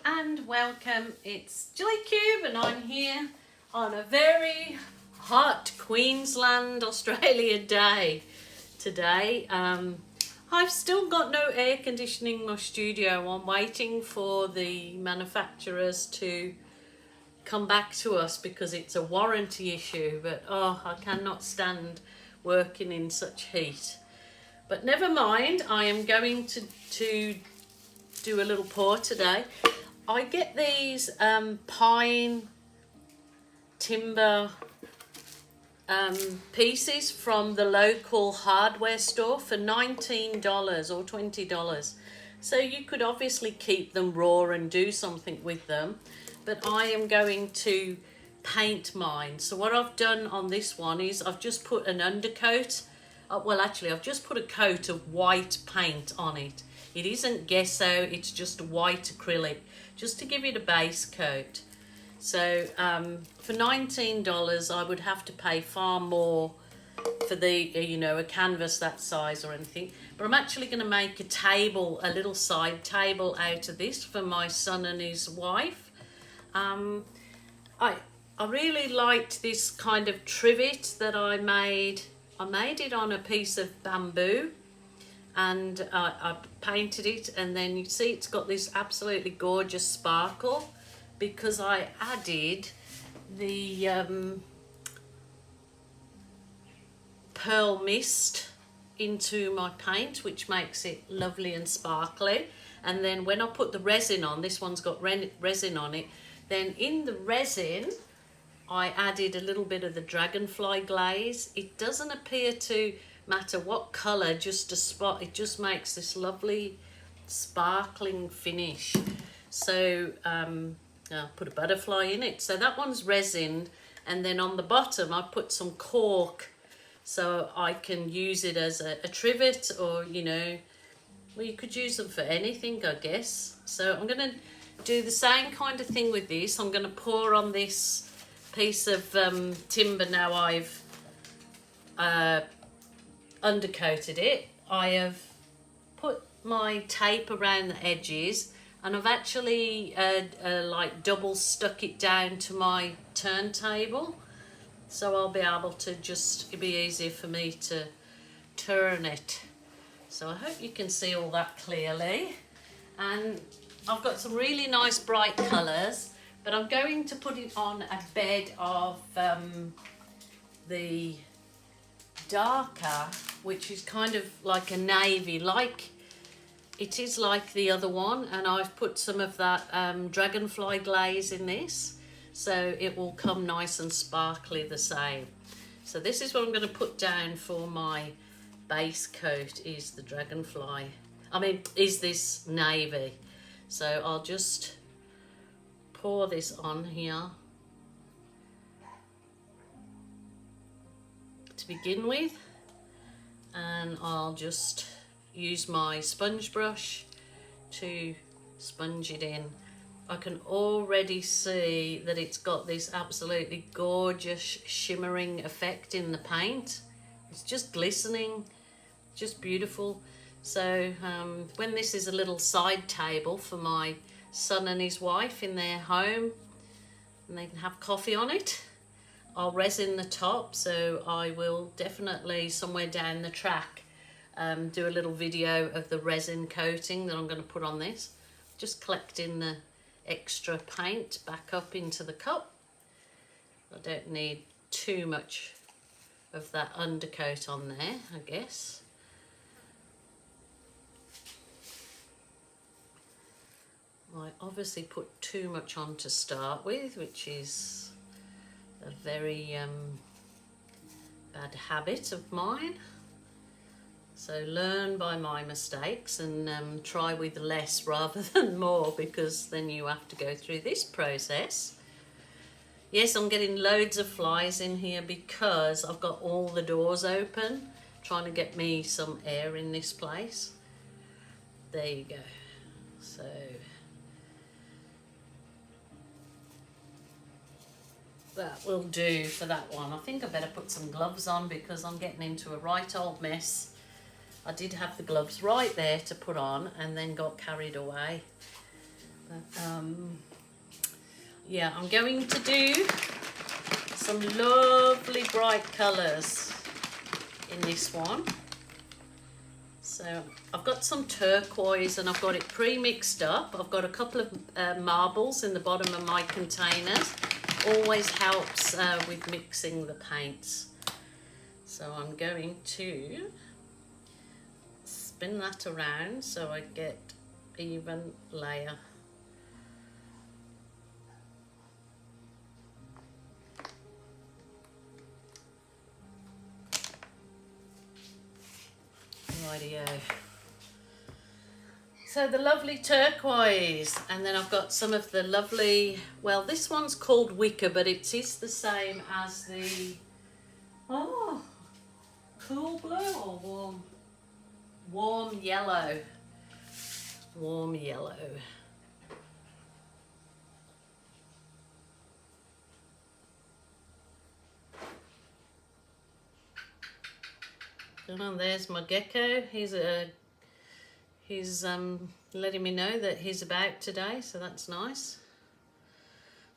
and welcome. It's Joy Cube and I'm here on a very hot Queensland, Australia day today. I've still got no air conditioning in my studio. I'm waiting for the manufacturers to come back to us because it's a warranty issue, but I cannot stand working in such heat. But never mind, I am going to do a little pour today. I get these pine timber pieces from the local hardware store for $19 or $20. So you could obviously keep them raw and do something with them, but I am going to paint mine. So what I've done on this one is I've just put an undercoat. Well, actually, I've just put a coat of white paint on it. It isn't gesso, it's just white acrylic, just to give it a base coat. So for $19, I would have to pay far more for the, a canvas that size or anything. But I'm actually going to make a table, a little side table out of this for my son and his wife. I really liked this kind of trivet that I made. I made it on a piece of bamboo. And I painted it, and then you see it's got this absolutely gorgeous sparkle because I added the pearl mist into my paint, which makes it lovely and sparkly. And then when I put the resin on, this one's got resin on it, then in the resin I added a little bit of the dragonfly glaze. It doesn't appear to matter what color, just a spot, it just makes this lovely sparkling finish. So I'll put a butterfly in it. So that one's resin, and then on the bottom I put some cork so I can use it as a trivet, or well, you could use them for anything, I guess. So I'm going to do the same kind of thing with this. I'm going to pour on this piece of timber. Now I've undercoated it. I have put my tape around the edges, and I've actually like double stuck it down to my turntable, so I'll be able to it'll be easier for me to turn it. So I hope you can see all that clearly. And I've got some really nice bright colours, but I'm going to put it on a bed of the darker, which is kind of like a navy, like it is like the other one, and I've put some of that dragonfly glaze in this, so it will come nice and sparkly the same. So this is what I'm going to put down for my base coat, is the dragonfly, is this navy. So I'll just pour this on here to begin with, and I'll just use my sponge brush to sponge it in. I can already see that it's got this absolutely gorgeous shimmering effect in the paint. It's just glistening, just beautiful. So when this is a little side table for my son and his wife in their home, and they can have coffee on it, I'll resin the top. So I will definitely somewhere down the track do a little video of the resin coating that I'm going to put on this. Just collecting the extra paint back up into the cup. I don't need too much of that undercoat on there, I guess. I obviously put too much on to start with, which is a very bad habit of mine. So learn by my mistakes and try with less rather than more, because then you have to go through this process. Yes, I'm getting loads of flies in here because I've got all the doors open, trying to get me some air in this place. There you go. So that will do for that one. I think I better put some gloves on because I'm getting into a right old mess. I did have the gloves right there to put on and then got carried away. Yeah, I'm going to do some lovely bright colours in this one. So I've got some turquoise and I've got it pre-mixed up. I've got a couple of marbles in the bottom of my containers. Always helps with mixing the paints. So I'm going to spin that around so I get even layer. Rightio. So the lovely turquoise, and then I've got some of the lovely, well, this one's called wicker, but it is the same as the, oh, cool blue or warm? Warm yellow. Warm yellow. And there's my gecko. He's letting me know that he's about today, so that's nice.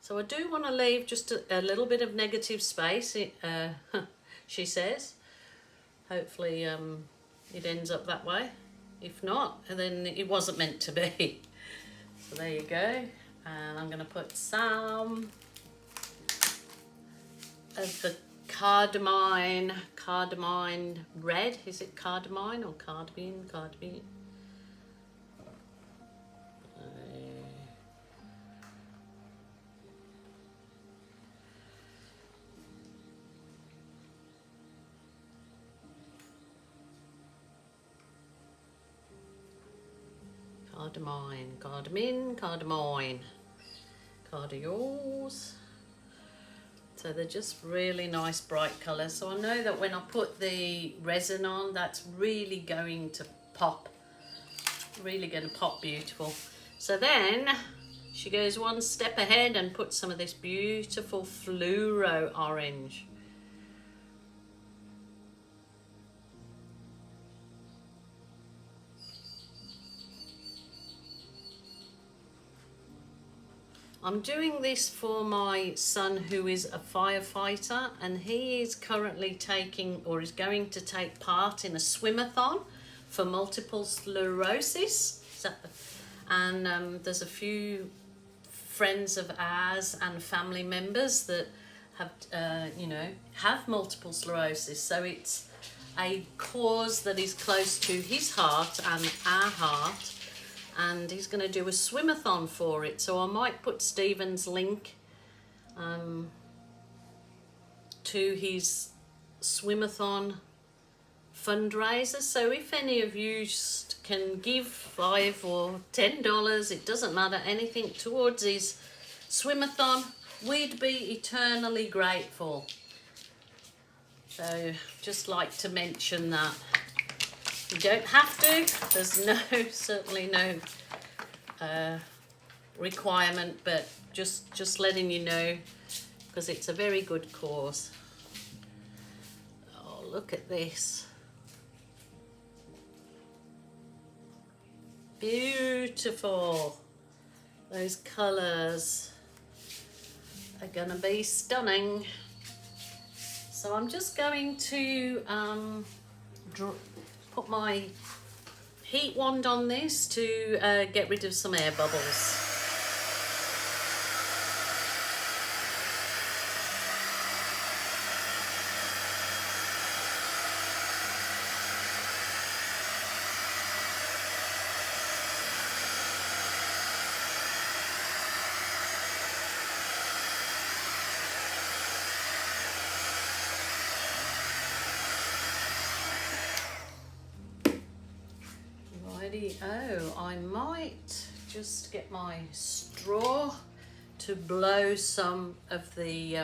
So I do want to leave just a little bit of negative space, she says. Hopefully it ends up that way. If not, then it wasn't meant to be. So there you go. And I'm going to put some of the cardamine red. Is it cardamine or cardamine? Cardamine. Cardamine, cardamine, cardiols. So they're just really nice bright colours. So I know that when I put the resin on, that's really going to pop. Really going to pop beautiful. So then she goes one step ahead and puts some of this beautiful fluoro orange. I'm doing this for my son who is a firefighter, and he is currently taking, or is going to take part in a swimathon for multiple sclerosis. And there's a few friends of ours and family members that have, have multiple sclerosis. So it's a cause that is close to his heart and our heart. And he's going to do a swimathon for it, so I might put Stephen's link to his swimathon fundraiser. So if any of you can give $5 or $10, it doesn't matter, anything towards his swimathon, we'd be eternally grateful. So just like to mention that. You don't have to, there's certainly no requirement, but just letting you know, because it's a very good cause. Oh, look at this. Beautiful. Those colours are gonna be stunning. So I'm just going to put my heat wand on this to get rid of some air bubbles. Oh, I might just get my straw to blow some of the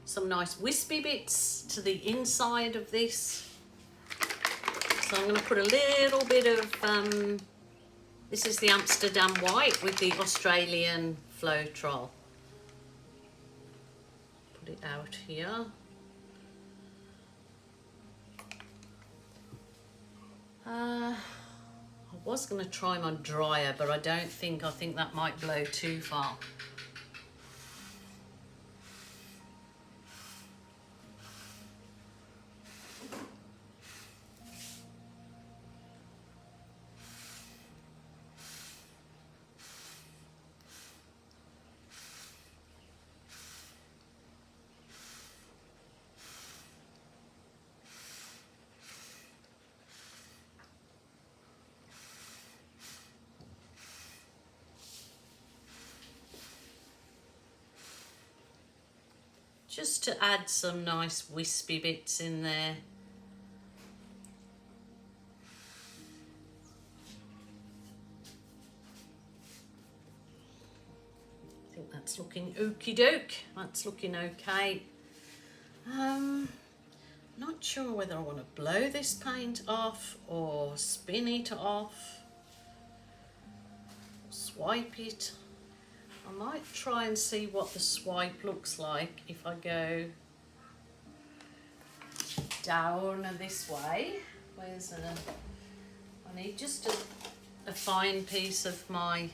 some nice wispy bits to the inside of this. So I'm going to put a little bit of this is the Amsterdam white with the Australian floetrol. Put it out here. I was going to try my dryer, but I think that might blow too far. Just to add some nice wispy bits in there. I think that's looking okie doke. That's looking okay. Not sure whether I want to blow this paint off or spin it off, swipe it. I might try and see what the swipe looks like if I go down this way. I need just a fine piece of my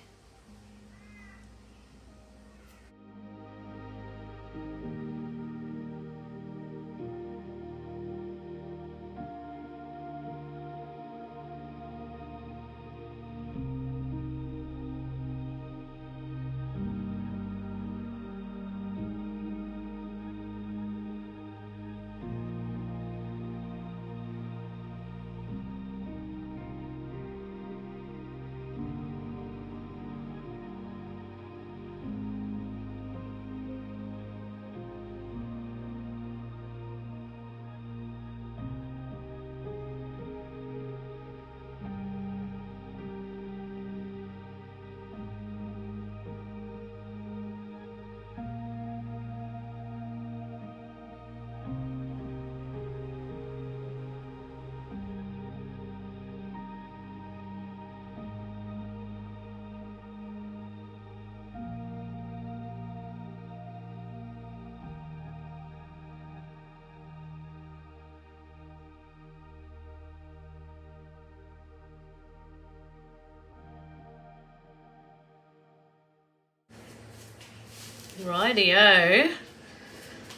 rightio.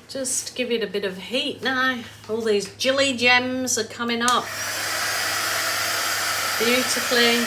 Just give it a bit of heat now. All these jelly gems are coming up beautifully.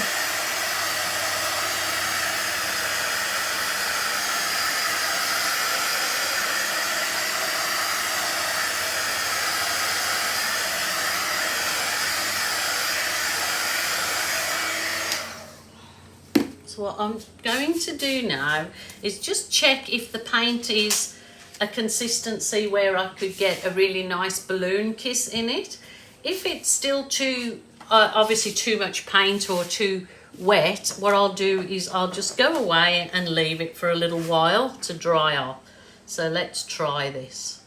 So what I'm going to do now is just check if the paint is a consistency where I could get a really nice balloon kiss in it. If it's still too, obviously too much paint or too wet, what I'll do is I'll just go away and leave it for a little while to dry off. So let's try this.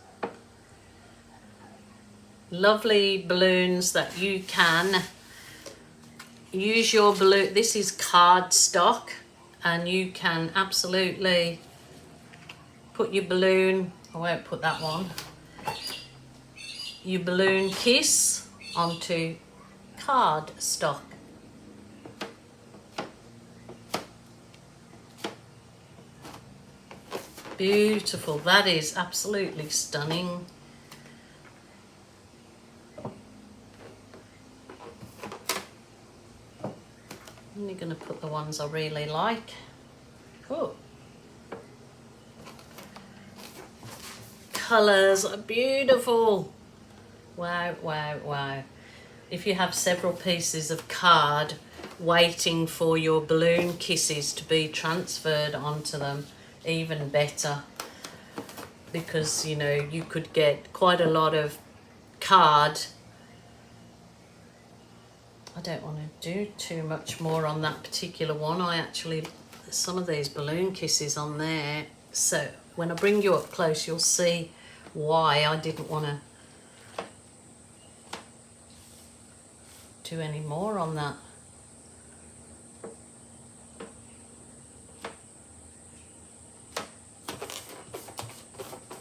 Lovely balloons that you can use your balloon. This is cardstock, and you can absolutely put your balloon, I won't put that one, your balloon kiss onto cardstock. Beautiful, that is absolutely stunning. I'm only going to put the ones I really like. Oh, colours are beautiful. Wow, wow, wow. If you have several pieces of card waiting for your balloon kisses to be transferred onto them, even better, because you know you could get quite a lot of card. I don't want to do too much more on that particular one. There's some of these balloon kisses on there, so when I bring you up close you'll see why I didn't want to do any more on that.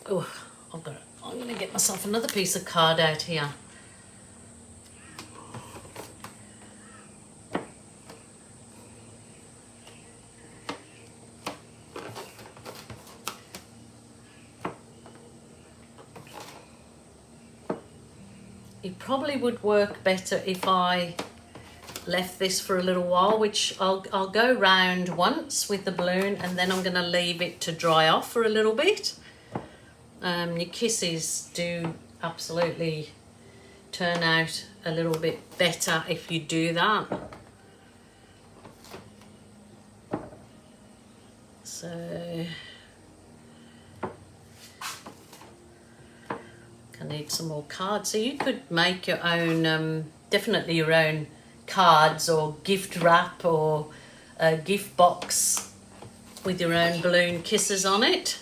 Oh, I'm going to get myself another piece of card out here. it probably would work better if I left this for a little while, which I'll go round once with the balloon, and then I'm going to leave it to dry off for a little bit. Your kisses do absolutely turn out a little bit better if you do that. So I need some more cards. So you could make your own, definitely your own cards or gift wrap or a gift box with your own balloon kisses on it.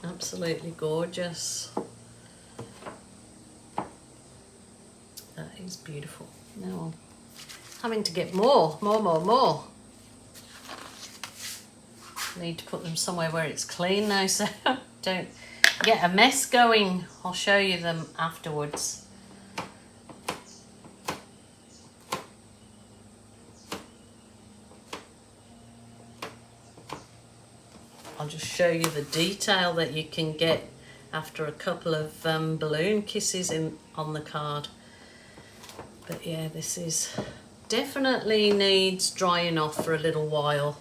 Absolutely gorgeous. That is beautiful. Now I'm having to get more. Need to put them somewhere where it's clean now, so don't get a mess going. I'll show you them afterwards. I'll just show you the detail that you can get after a couple of balloon kisses on the card. But yeah, this is definitely needs drying off for a little while.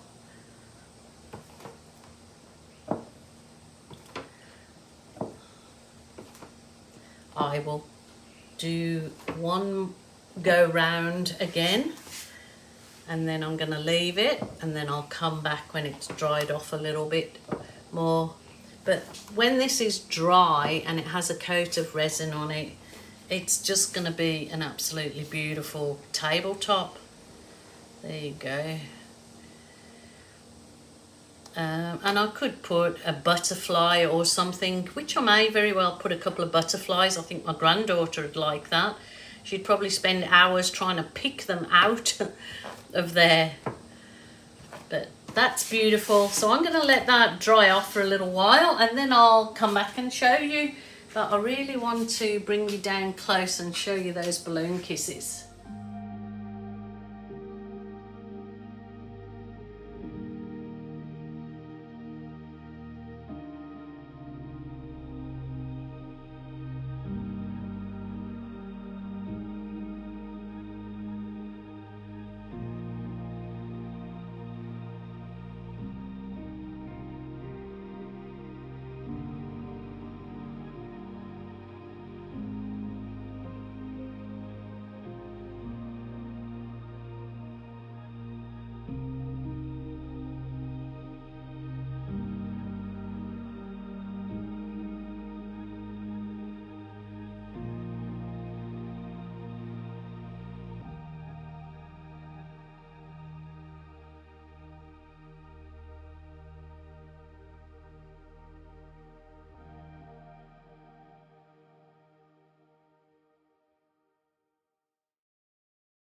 I will do one go round again, and then I'm going to leave it, and then I'll come back when it's dried off a little bit more. But when this is dry and it has a coat of resin on it, it's just going to be an absolutely beautiful tabletop. There you go. And I could put a butterfly or something, which I may very well put a couple of butterflies. I think my granddaughter would like that. She'd probably spend hours trying to pick them out of there. But that's beautiful. So I'm going to let that dry off for a little while, and then I'll come back and show you. But I really want to bring you down close and show you those balloon kisses.